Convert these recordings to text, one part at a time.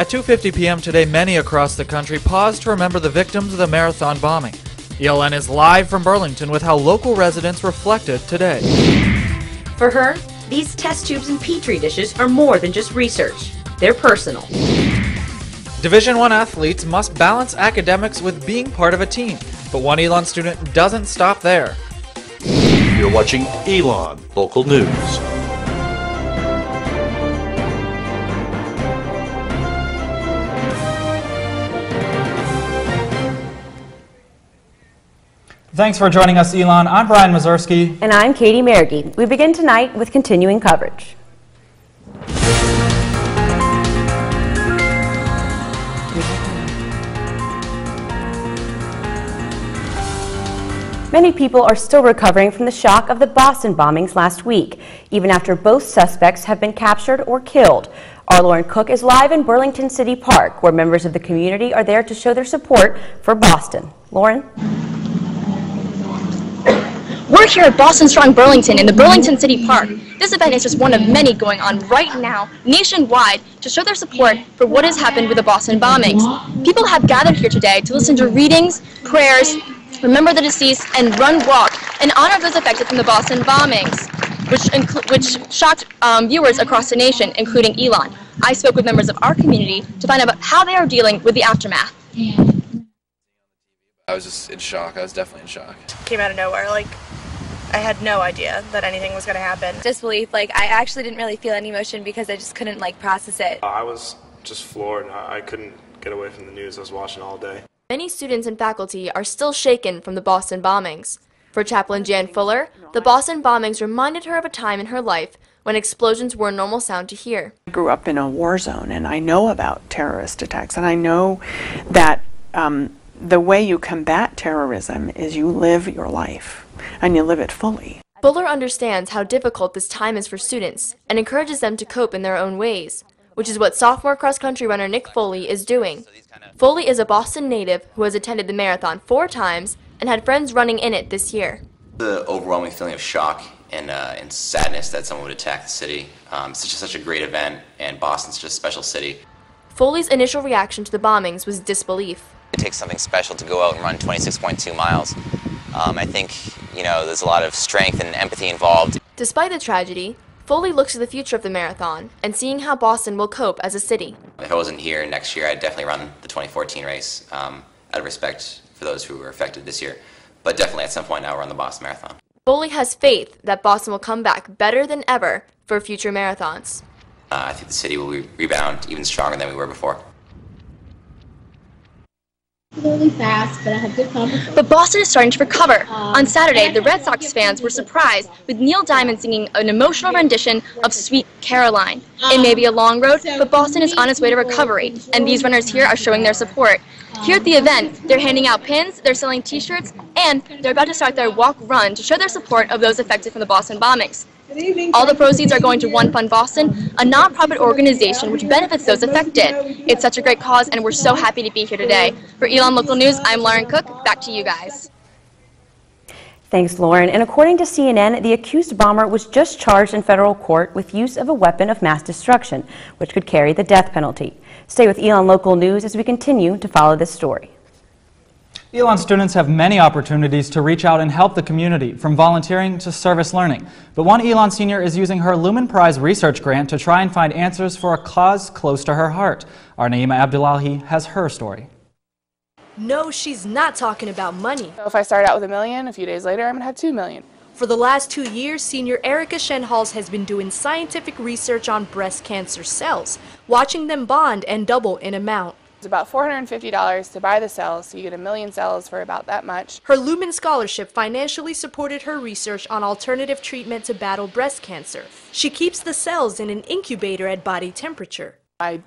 At 2:50 p.m. today, many across the country paused to remember the victims of the marathon bombing. ELN is live from Burlington with how local residents reflected today. For her, these test tubes and petri dishes are more than just research. They're personal. Division I athletes must balance academics with being part of a team, but one ELN student doesn't stop there. You're watching ELN Local News. Thanks for joining us, ELN. I'm Brian Mazurski. And I'm Katie Merrigy. We begin tonight with continuing coverage. Many people are still recovering from the shock of the Boston bombings last week, even after both suspects have been captured or killed. Our Lauren Cook is live in Burlington City Park, where members of the community are there to show their support for Boston. Lauren? We're here at Boston Strong Burlington in the Burlington City Park. This event is just one of many going on right now nationwide to show their support for what has happened with the Boston bombings. People have gathered here today to listen to readings, prayers, remember the deceased, and run walk in honor of those affected from the Boston bombings, which shocked viewers across the nation, including ELN. I spoke with members of our community to find out how they are dealing with the aftermath. I was just in shock. I was definitely in shock. Came out of nowhere. I had no idea that anything was going to happen. Disbelief. I actually didn't really feel any emotion because I just couldn't process it. I was just floored. I couldn't get away from the news. I was watching all day. Many students and faculty are still shaken from the Boston bombings. For Chaplain Jan Fuller, the Boston bombings reminded her of a time in her life when explosions were a normal sound to hear. I grew up in a war zone, and I know about terrorist attacks, and I know that the way you combat terrorism is you live your life, and you live it fully. Fuller understands how difficult this time is for students and encourages them to cope in their own ways, which is what sophomore cross-country runner Nick Foley is doing. Foley is a Boston native who has attended the marathon 4 times and had friends running in it this year. The overwhelming feeling of shock and sadness that someone would attack the city. It's such a great event, and Boston's just a special city. Foley's initial reaction to the bombings was disbelief. It takes something special to go out and run 26.2 miles. I think, there's a lot of strength and empathy involved. Despite the tragedy, Foley looks to the future of the marathon and seeing how Boston will cope as a city. If I wasn't here next year, I'd definitely run the 2014 race, out of respect for those who were affected this year. But definitely at some point I'll run the Boston Marathon. Foley has faith that Boston will come back better than ever for future marathons. I think the city will rebound even stronger than we were before. Really fast, but I have good confidence. But Boston is starting to recover. On Saturday, the Red Sox fans were surprised with Neil Diamond singing an emotional rendition of Sweet Caroline. It may be a long road, but Boston is on its way to recovery, and these runners here are showing their support. Here at the event, they're handing out pins, they're selling t-shirts, and they're about to start their walk-run to show their support of those affected from the Boston bombings. All the proceeds are going to One Fund Boston, a nonprofit organization which benefits those affected. It's such a great cause, and we're so happy to be here today. For ELN Local News, I'm Lauren Cook. Back to you guys. Thanks, Lauren. And according to CNN, the accused bomber was just charged in federal court with use of a weapon of mass destruction, which could carry the death penalty. Stay with ELN Local News as we continue to follow this story. ELN students have many opportunities to reach out and help the community, from volunteering to service learning. But one ELN senior is using her Lumen Prize research grant to try and find answers for a cause close to her heart. Our Naima Abdullahi has her story. No, she's not talking about money. So if I start out with $1 million, a few days later I'm going to have $2 million. For the last 2 years, senior Erica Shenhals has been doing scientific research on breast cancer cells, watching them bond and double in amount. It's about $450 to buy the cells, so you get 1 million cells for about that much. Her Lumen Scholarship financially supported her research on alternative treatment to battle breast cancer. She keeps the cells in an incubator at body temperature. I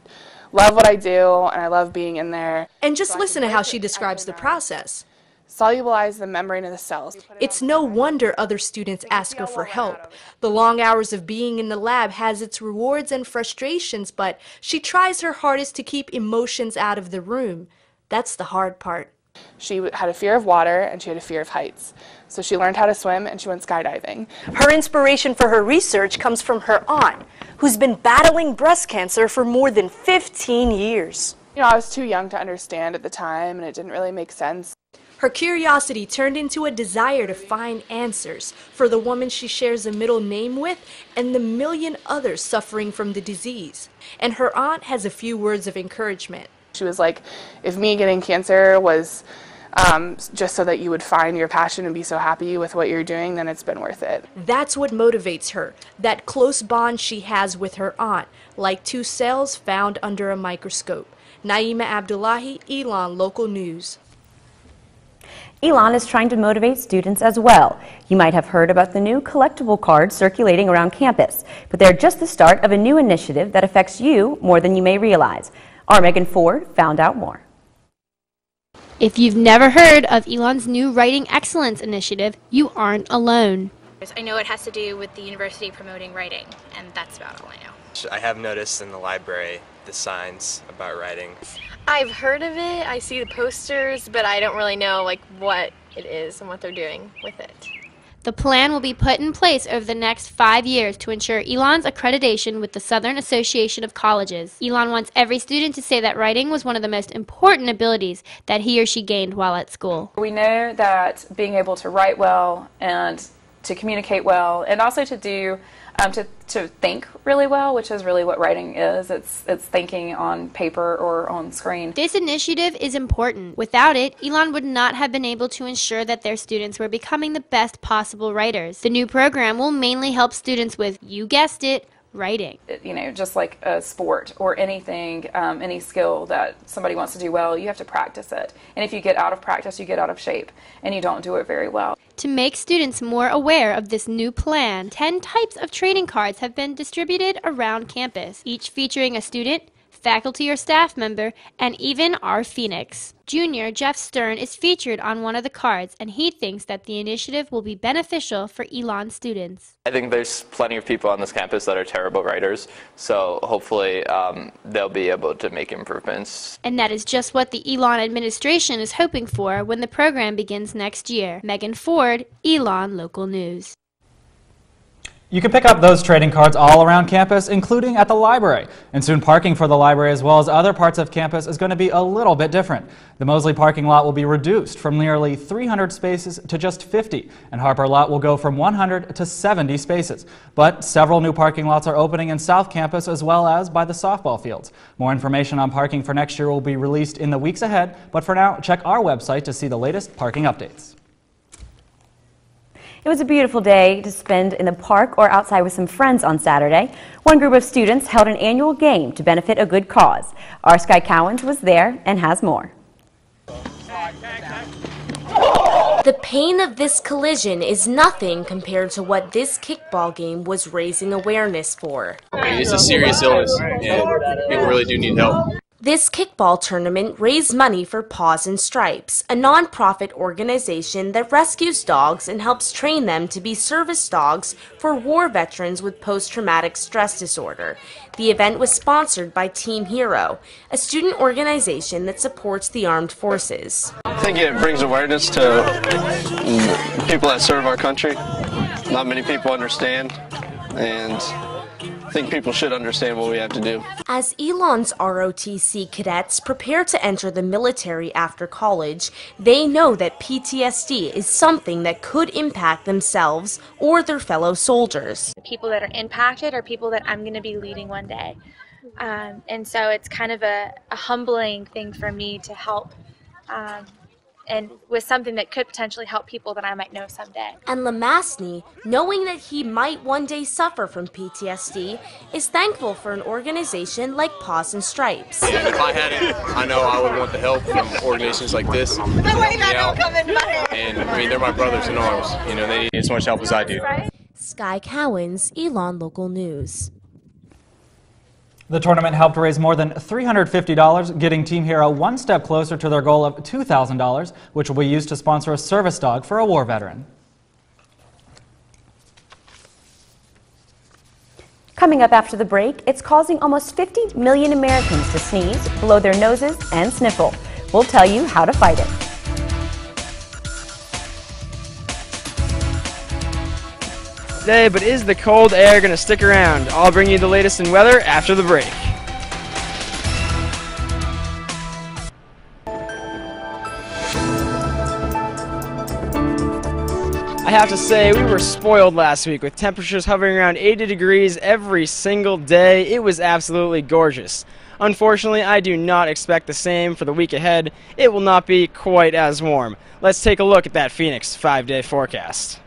love what I do, and I love being in there. And just listen to how she describes the process. Solubilize the membrane of the cells. It's no wonder other students ask her for help. The long hours of being in the lab has its rewards and frustrations, but she tries her hardest to keep emotions out of the room. That's the hard part. She had a fear of water and she had a fear of heights. So she learned how to swim and she went skydiving. Her inspiration for her research comes from her aunt, who's been battling breast cancer for more than 15 years. You know, I was too young to understand at the time and it didn't really make sense. Her curiosity turned into a desire to find answers for the woman she shares a middle name with and the million others suffering from the disease. And her aunt has a few words of encouragement. She was like, if me getting cancer was just so that you would find your passion and be so happy with what you're doing, then it's been worth it. That's what motivates her, that close bond she has with her aunt, like two cells found under a microscope. Naima Abdullahi, ELN Local News. ELN is trying to motivate students as well. You might have heard about the new collectible cards circulating around campus, but they're just the start of a new initiative that affects you more than you may realize. Our Megan Ford found out more. If you've never heard of ELN's new Writing Excellence Initiative, you aren't alone. I know it has to do with the university promoting writing, and that's about all I know. I have noticed in the library the signs about writing. I've heard of it, I see the posters, but I don't really know what it is and what they're doing with it. The plan will be put in place over the next 5 years to ensure ELN's accreditation with the Southern Association of Colleges. ELN wants every student to say that writing was one of the most important abilities that he or she gained while at school. We know that being able to write well and to communicate well and also to do to think really well, which is really what writing is. It's thinking on paper or on screen. This initiative is important. Without it, ELN would not have been able to ensure that their students were becoming the best possible writers. The new program will mainly help students with, you guessed it, writing. You know, just like a sport or anything, any skill that somebody wants to do well, you have to practice it. And if you get out of practice, you get out of shape and you don't do it very well. To make students more aware of this new plan, 10 types of trading cards have been distributed around campus, each featuring a student, faculty or staff member, and even our Phoenix. Junior Jeff Stern is featured on one of the cards, and he thinks that the initiative will be beneficial for ELN students. I think there's plenty of people on this campus that are terrible writers, so hopefully they'll be able to make improvements. And that is just what the ELN administration is hoping for when the program begins next year. Megan Ford, ELN Local News. You can pick up those trading cards all around campus, including at the library. And soon parking for the library as well as other parts of campus is going to be a little bit different. The Mosley parking lot will be reduced from nearly 300 spaces to just 50, and Harper lot will go from 100 to 70 spaces. But several new parking lots are opening in South Campus as well as by the softball fields. More information on parking for next year will be released in the weeks ahead, but for now, check our website to see the latest parking updates. It was a beautiful day to spend in the park or outside with some friends on Saturday. One group of students held an annual game to benefit a good cause. Our Sky Cowens was there and has more. The pain of this collision is nothing compared to what this kickball game was raising awareness for. It's a serious illness, and people really do need help. This kickball tournament raised money for Paws and Stripes, a non-profit organization that rescues dogs and helps train them to be service dogs for war veterans with post-traumatic stress disorder. The event was sponsored by Team Hero, a student organization that supports the armed forces. I think it brings awareness to people that serve our country. Not many people understand, and I think people should understand what we have to do. As ELN's ROTC cadets prepare to enter the military after college, they know that PTSD is something that could impact themselves or their fellow soldiers. The people that are impacted are people that I'm going to be leading one day. And so it's kind of a humbling thing for me to help and with something that could potentially help people that I might know someday. And Lamasny, knowing that he might one day suffer from PTSD, is thankful for an organization like Paws and Stripes. If I had it, I know I would want the help from organizations like this. And I mean, they're my brothers in arms. You know, they need as much help as I do. Sky Cowens, ELN Local News. The tournament helped raise more than $350, getting Team Hero one step closer to their goal of $2,000, which will be used to sponsor a service dog for a war veteran. Coming up after the break, it's causing almost 50 million Americans to sneeze, blow their noses, and sniffle. We'll tell you how to fight it. today, but is the cold air going to stick around? I'll bring you the latest in weather after the break. I have to say, we were spoiled last week with temperatures hovering around 80 degrees every single day. It was absolutely gorgeous. Unfortunately, I do not expect the same for the week ahead. It will not be quite as warm. Let's take a look at that Phoenix 5-day forecast.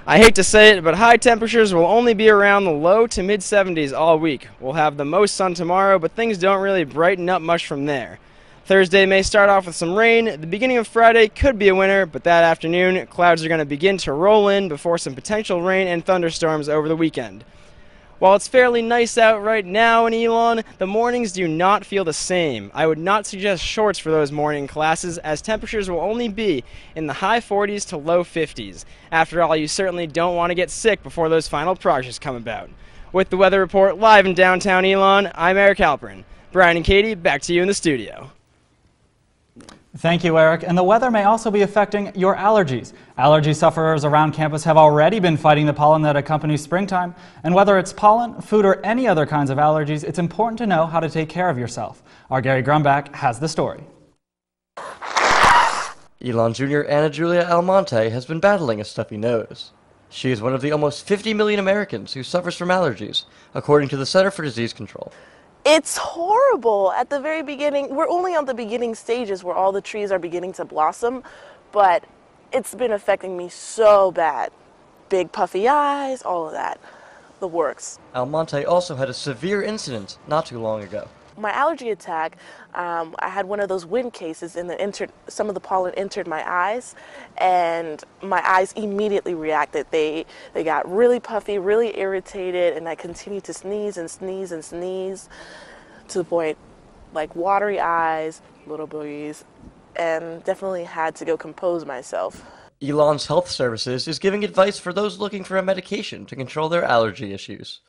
I hate to say it, but high temperatures will only be around the low to mid 70s all week. We'll have the most sun tomorrow, but things don't really brighten up much from there. Thursday may start off with some rain. The beginning of Friday could be a winter, but that afternoon, clouds are going to begin to roll in before some potential rain and thunderstorms over the weekend. While it's fairly nice out right now in Elon, the mornings do not feel the same. I would not suggest shorts for those morning classes, as temperatures will only be in the high 40s to low 50s. After all, you certainly don't want to get sick before those final projects come about. With the weather report live in downtown Elon, I'm Eric Halpern. Brian and Katie, back to you in the studio. Thank you, Eric. And the weather may also be affecting your allergies. Allergy sufferers around campus have already been fighting the pollen that accompanies springtime. And whether it's pollen, food, or any other kinds of allergies, it's important to know how to take care of yourself. Our Gary Grumbach has the story. Elon Jr. Anna Julia Almonte has been battling a stuffy nose. She is one of the almost 50 million Americans who suffers from allergies, according to the Center for Disease Control. It's horrible. At the very beginning, we're only on the beginning stages where all the trees are beginning to blossom, but it's been affecting me so bad. Big puffy eyes, all of that, the works. Almonte also had a severe incident not too long ago. My allergy attack, I had one of those wind cases and some of the pollen entered my eyes, and my eyes immediately reacted. They got really puffy, really irritated, and I continued to sneeze and sneeze and sneeze to the point like watery eyes, little boogies, and definitely had to go compose myself. Elon's Health Services is giving advice for those looking for a medication to control their allergy issues.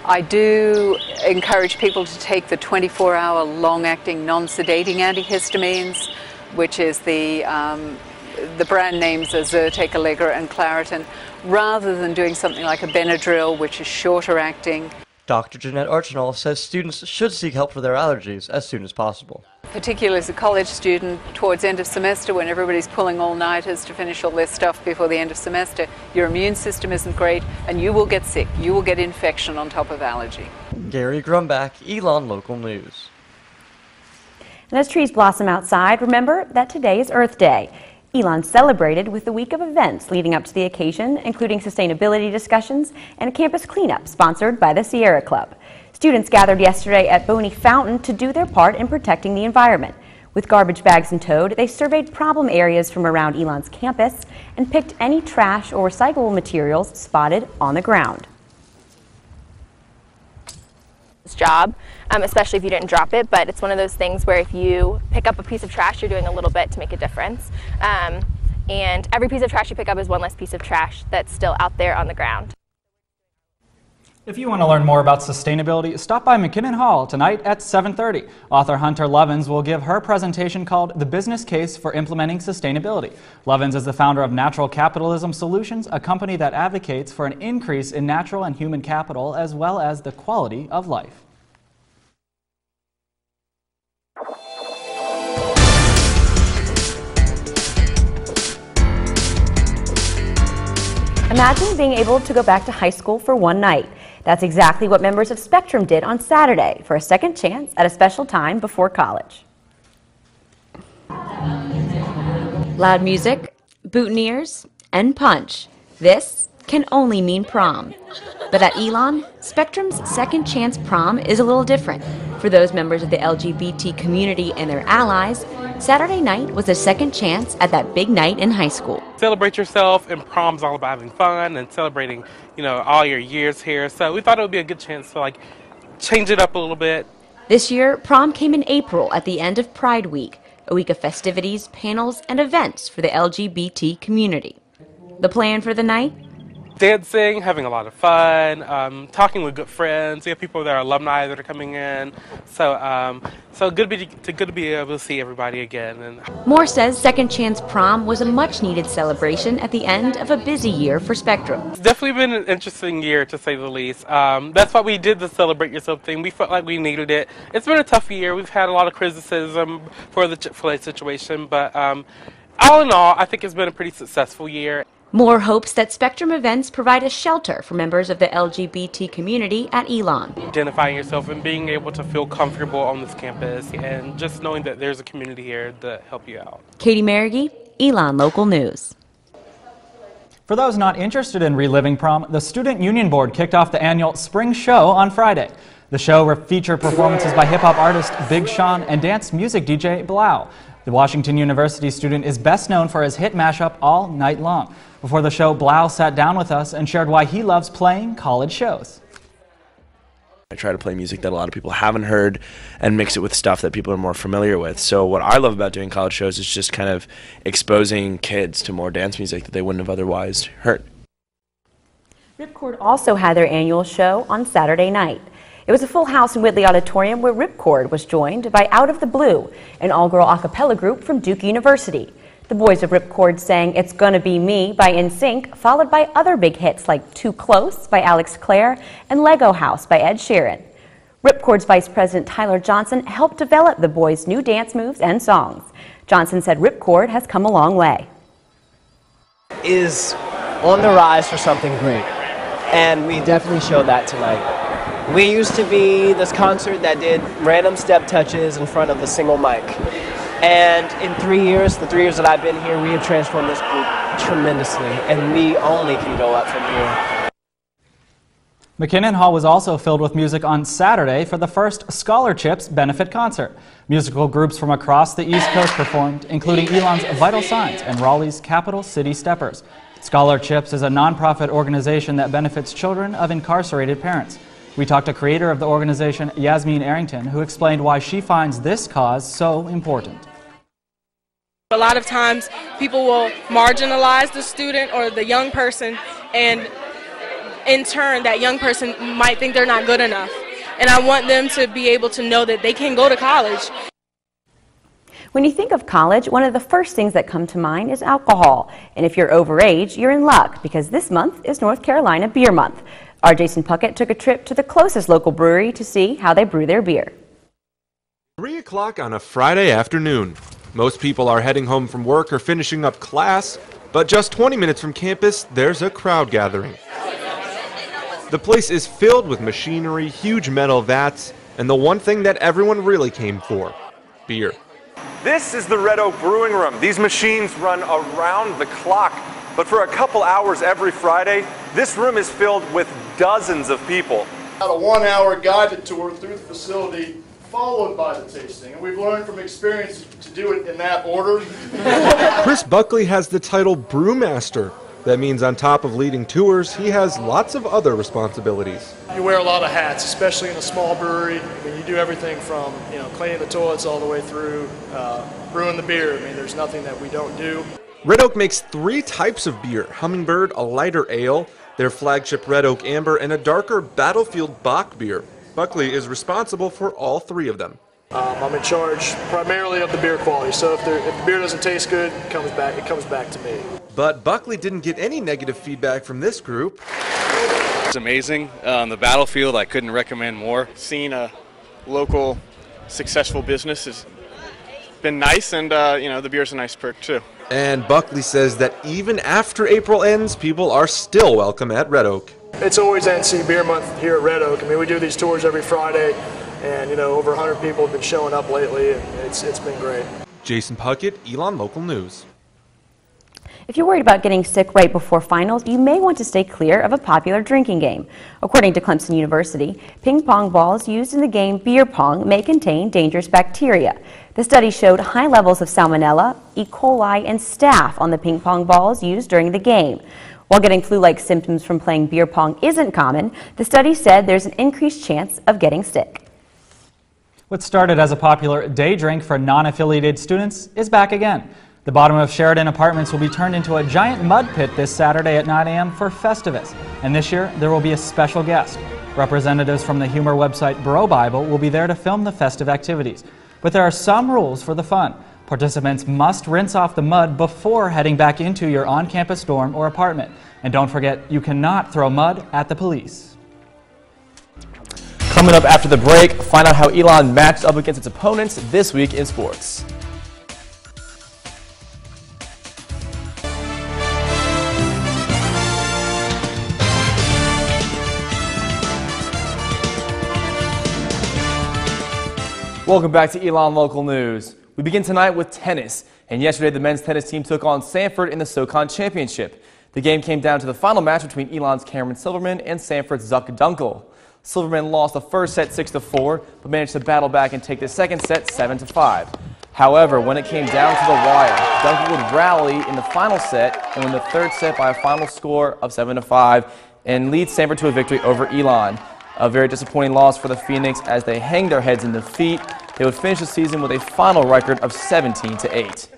I do encourage people to take the 24-hour long-acting non-sedating antihistamines, which is the brand names are Zyrtec, Allegra, and Claritin, rather than doing something like a Benadryl, which is shorter acting. Dr. Jeanette Archinall says students should seek help for their allergies as soon as possible. Particularly as a college student, towards end of semester, when everybody's pulling all-nighters to finish all their stuff before the end of semester, your immune system isn't great, and you will get sick. You will get infection on top of allergy. Gary Grumbach, Elon Local News. And as trees blossom outside, remember that today is Earth Day. Elon celebrated with a week of events leading up to the occasion, including sustainability discussions and a campus cleanup sponsored by the Sierra Club. Students gathered yesterday at Boney Fountain to do their part in protecting the environment. With garbage bags and towed, they surveyed problem areas from around Elon's campus and picked any trash or recyclable materials spotted on the ground. Job, especially if you didn't drop it, but it's one of those things where if you pick up a piece of trash, you're doing a little bit to make a difference. And every piece of trash you pick up is one less piece of trash that's still out there on the ground. If you want to learn more about sustainability, stop by McKinnon Hall tonight at 7:30. Author Hunter Lovins will give her presentation called The Business Case for Implementing Sustainability. Lovins is the founder of Natural Capitalism Solutions, a company that advocates for an increase in natural and human capital as well as the quality of life. Imagine being able to go back to high school for one night. That's exactly what members of Spectrum did on Saturday for a second chance at a special time before college. Loud music, boutonnieres, and punch. This can only mean prom. But at Elon, Spectrum's Second Chance Prom is a little different. For those members of the LGBT community and their allies, Saturday night was a second chance at that big night in high school. Celebrate yourself, and prom's all about having fun and celebrating, all your years here. So we thought it would be a good chance to change it up a little bit. This year, prom came in April at the end of Pride Week, a week of festivities, panels, and events for the LGBT community. The plan for the night? dancing, having a lot of fun, talking with good friends. We have people that are alumni that are coming in. So good to be able to see everybody again. And Moore says Second Chance Prom was a much-needed celebration at the end of a busy year for Spectrum. it's definitely been an interesting year, to say the least. That's why we did the Celebrate Yourself thing. We felt like we needed it. It's been a tough year. We've had a lot of criticism for the Chick-fil-A situation, but all in all, I think it's been a pretty successful year. Moore hopes that Spectrum events provide a shelter for members of the LGBT community at Elon. Identifying yourself and being able to feel comfortable on this campus and just knowing that there's a community here to help you out. Katie Marighi, Elon Local News. For those not interested in reliving prom, the Student Union Board kicked off the annual Spring Show on Friday. The show will feature performances by hip-hop artist Big Sean and dance music DJ Blau. The Washington University student is best known for his hit mashup All Night Long. Before the show, Blau sat down with us and shared why he loves playing college shows. I try to play music that a lot of people haven't heard and mix it with stuff that people are more familiar with. So what I love about doing college shows is just kind of exposing kids to more dance music that they wouldn't have otherwise heard. Rippcord also had their annual show on Saturday night. It was a full house in Whitley Auditorium where Rippcord was joined by Out of the Blue, an all-girl a cappella group from Duke University. The boys of Rippcord sang It's Gonna Be Me by NSYNC, followed by other big hits like Too Close by Alex Clare and Lego House by Ed Sheeran. Ripcord's Vice President Tyler Johnson helped develop the boys' new dance moves and songs. Johnson said Ripcord has come a long way. Is on the rise for something great, and we definitely showed that tonight. We used to be this concert that did random step touches in front of a single mic. And in 3 years, the 3 years that I've been here, we have transformed this group tremendously, and we only can go up from here. McKinnon Hall was also filled with music on Saturday for the first Scholarships benefit concert. Musical groups from across the East Coast performed, including Elon's Vital Signs and Raleigh's Capital City Steppers. Scholarships is a nonprofit organization that benefits children of incarcerated parents. We talked to creator of the organization, Yasmin Arrington, who explained why she finds this cause so important. A lot of times people will marginalize the student or the young person, and in turn that young person might think they're not good enough. And I want them to be able to know that they can go to college. When you think of college, one of the first things that come to mind is alcohol. And if you're overage, you're in luck, because this month is North Carolina Beer Month. Our Jason Puckett took a trip to the closest local brewery to see how they brew their beer. 3 o'clock on a Friday afternoon. Most people are heading home from work or finishing up class, but just 20 minutes from campus, there's a crowd gathering. The place is filled with machinery, huge metal vats, and the one thing that everyone really came for, beer. This is the Red Oak Brewing Room. These machines run around the clock, but for a couple hours every Friday, this room is filled with dozens of people. About a 1-hour guided tour through the facility, followed by the tasting, and we've learned from experience to do it in that order. Chris Buckley has the title Brewmaster. That means on top of leading tours, he has lots of other responsibilities. You wear a lot of hats, especially in a small brewery. I mean, you do everything from cleaning the toilets all the way through brewing the beer. I mean, there's nothing that we don't do. Red Oak makes 3 types of beer: Hummingbird, a lighter ale, their flagship Red Oak Amber, and a darker Battlefield Bock beer. Buckley is responsible for all 3 of them. I'm in charge primarily of the beer quality, so if the beer doesn't taste good, it comes back to me. But Buckley didn't get any negative feedback from this group. It's amazing. The Battlefield, I couldn't recommend more. Seeing a local successful business has been nice, and the beer's a nice perk too. And Buckley says that even after April ends, people are still welcome at Red Oak. It's always NC Beer Month here at Red Oak. I mean, we do these tours every Friday, and over 100 people have been showing up lately, and it's been great. Jason Puckett, Elon Local News. If you're worried about getting sick right before finals, you may want to stay clear of a popular drinking game. According to Clemson University, ping pong balls used in the game beer pong may contain dangerous bacteria. The study showed high levels of salmonella, E. coli, and staph on the ping pong balls used during the game. While getting flu-like symptoms from playing beer pong isn't common, the study said there's an increased chance of getting sick. What started as a popular day drink for non-affiliated students is back again. The The bottom of Sheridan Apartments will be turned into a giant mud pit this Saturday at 9 a.m. for Festivus. And this year, there will be a special guest. Representatives from the humor website Bro Bible will be there to film the festive activities. But there are some rules for the fun. Participants must rinse off the mud before heading back into your on-campus dorm or apartment. And don't forget, you cannot throw mud at the police. Coming up after the break, find out how Elon matched up against its opponents this week in sports. Welcome back to Elon Local News. We begin tonight with tennis, and yesterday the men's tennis team took on Sanford in the SoCon Championship. The game came down to the final match between Elon's Cameron Silverman and Sanford's Zuck Dunkel. Silverman lost the first set 6-4, but managed to battle back and take the second set 7-5. However, when it came down to the wire, Dunkel would rally in the final set and win the third set by a final score of 7-5 and lead Sanford to a victory over Elon. A very disappointing loss for the Phoenix as they hang their heads in defeat. They would finish the season with a final record of 17-8.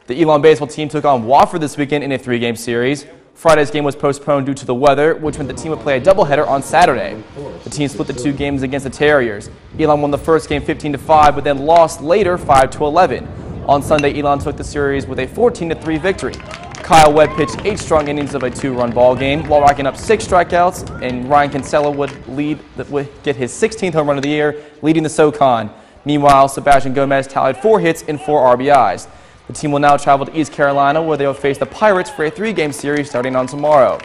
The Elon baseball team took on Wofford this weekend in a 3-game series. Friday's game was postponed due to the weather, which meant the team would play a doubleheader on Saturday. The team split the 2 games against the Terriers. Elon won the first game 15-5, but then lost later 5-11. On Sunday, Elon took the series with a 14-3 victory. Kyle Webb pitched 8 strong innings of a 2-run ball game while racking up 6 strikeouts, and Ryan Kinsella would get his 16th home run of the year, leading the SoCon. Meanwhile, Sebastian Gomez tallied 4 hits and 4 RBIs. The team will now travel to East Carolina, where they will face the Pirates for a 3-game series starting on tomorrow.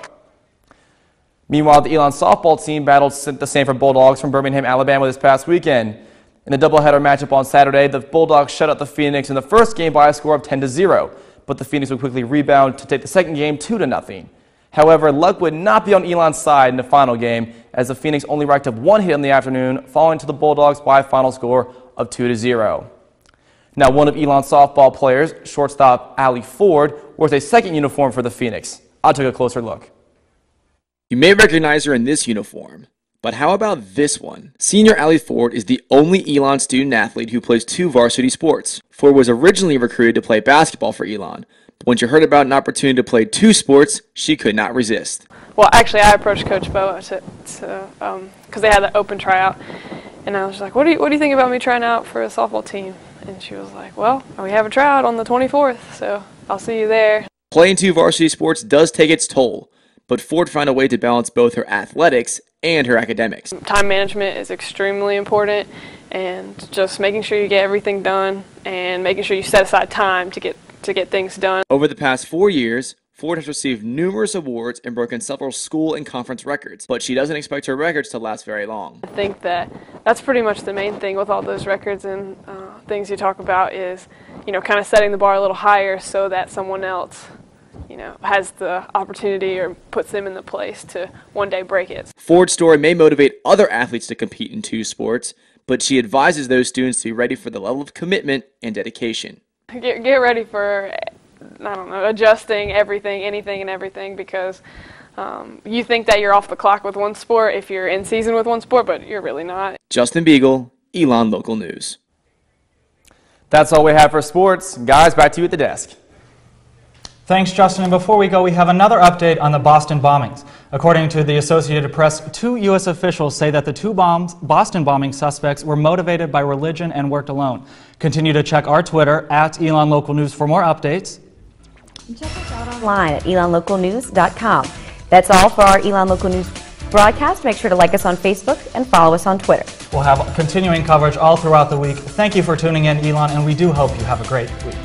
Meanwhile, the Elon softball team battled the Sanford Bulldogs from Birmingham, Alabama this past weekend. In the doubleheader matchup on Saturday, the Bulldogs shut out the Phoenix in the first game by a score of 10-0. But the Phoenix would quickly rebound to take the second game 2-0. However, luck would not be on Elon's side in the final game, as the Phoenix only racked up 1 hit in the afternoon, falling to the Bulldogs by a final score of 2-0. Now, one of Elon's softball players, shortstop Allie Ford, wears a second uniform for the Phoenix. I took a closer look. You may recognize her in this uniform, but how about this one? Senior Allie Ford is the only Elon student-athlete who plays 2 varsity sports. Ford was originally recruited to play basketball for Elon, but when she heard about an opportunity to play 2 sports, she could not resist. Well, actually, I approached Coach Bo because they had the open tryout, and I was like, what do you think about me trying out for a softball team? And she was like, well, we have a tryout on the 24th, so I'll see you there. Playing 2 varsity sports does take its toll, but Ford found a way to balance both her athletics and her academics. Time management is extremely important, and just making sure you get everything done and making sure you set aside time to get things done. Over the past 4 years, Ford has received numerous awards and broken several school and conference records, but she doesn't expect her records to last very long. I think that's pretty much the main thing with all those records and things you talk about is, kind of setting the bar a little higher so that someone else, has the opportunity or puts them in the place to one day break it. Ford's story may motivate other athletes to compete in 2 sports, but she advises those students to be ready for the level of commitment and dedication. Get ready for, adjusting everything, anything and everything, because you think that you're off the clock with one sport if you're in season with one sport, but you're really not. Justin Beagle, Elon Local News. That's all we have for sports. Guys, back to you at the desk. Thanks, Justin. And before we go, we have another update on the Boston bombings. According to the Associated Press, 2 U.S. officials say that the 2 Boston bombing suspects were motivated by religion and worked alone. Continue to check our Twitter at Elon Local News for more updates. And check us out online at elonlocalnews.com. That's all for our Elon Local News broadcast. Make sure to like us on Facebook and follow us on Twitter. We'll have continuing coverage all throughout the week. Thank you for tuning in, Elon, and we do hope you have a great week.